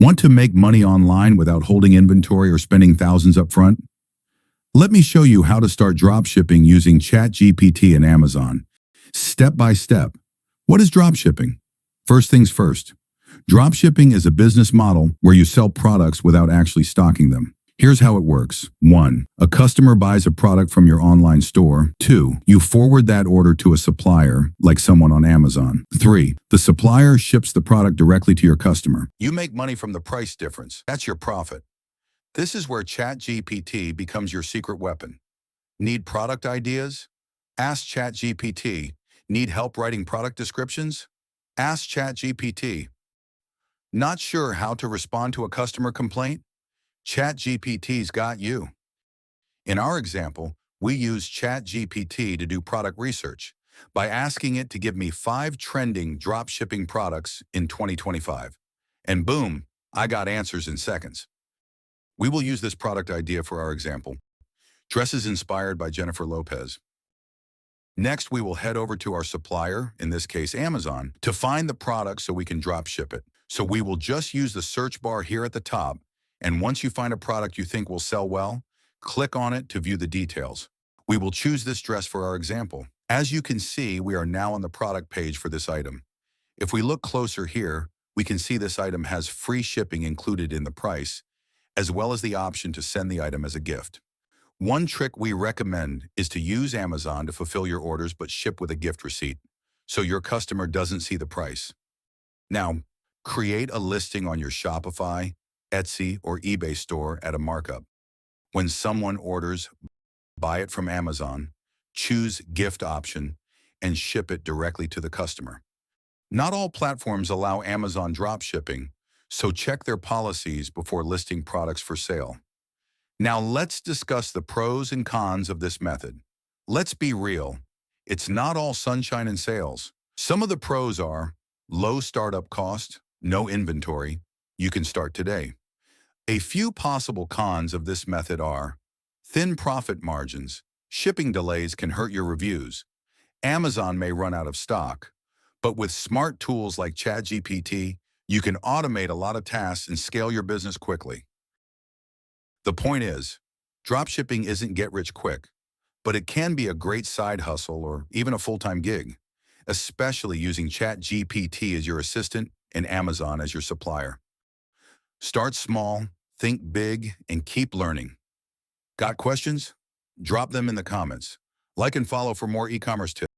Want to make money online without holding inventory or spending thousands up front? Let me show you how to start dropshipping using ChatGPT and Amazon. Step by step. What is dropshipping? First things first. Dropshipping is a business model where you sell products without actually stocking them. Here's how it works. 1. A customer buys a product from your online store. 2. You forward that order to a supplier, like someone on Amazon. 3. The supplier ships the product directly to your customer. You make money from the price difference. That's your profit. This is where ChatGPT becomes your secret weapon. Need product ideas? Ask ChatGPT. Need help writing product descriptions? Ask ChatGPT. Not sure how to respond to a customer complaint? ChatGPT's got you. In our example, we use ChatGPT to do product research by asking it to give me 5 trending dropshipping products in 2025. And boom, I got answers in seconds. We will use this product idea for our example. Dresses inspired by Jennifer Lopez. Next, we will head over to our supplier, in this case Amazon, to find the product so we can drop ship it. So we will just use the search bar here at the top, and once you find a product you think will sell well, click on it to view the details. We will choose this dress for our example. As you can see, we are now on the product page for this item. If we look closer here, we can see this item has free shipping included in the price, as well as the option to send the item as a gift. One trick we recommend is to use Amazon to fulfill your orders but ship with a gift receipt, so your customer doesn't see the price. Now, create a listing on your Shopify, Etsy, or eBay store at a markup. When someone orders, buy it from Amazon, choose gift option, and ship it directly to the customer. Not all platforms allow Amazon dropshipping, so check their policies before listing products for sale. Now let's discuss the pros and cons of this method. Let's be real, it's not all sunshine and sales. Some of the pros are low startup cost, no inventory, you can start today. A few possible cons of this method are thin profit margins, shipping delays can hurt your reviews. Amazon may run out of stock, but with smart tools like ChatGPT, you can automate a lot of tasks and scale your business quickly. The point is, dropshipping isn't get rich quick, but it can be a great side hustle or even a full-time gig, especially using ChatGPT as your assistant and Amazon as your supplier. Start small, think big, and keep learning. Got questions? Drop them in the comments. Like and follow for more e-commerce tips.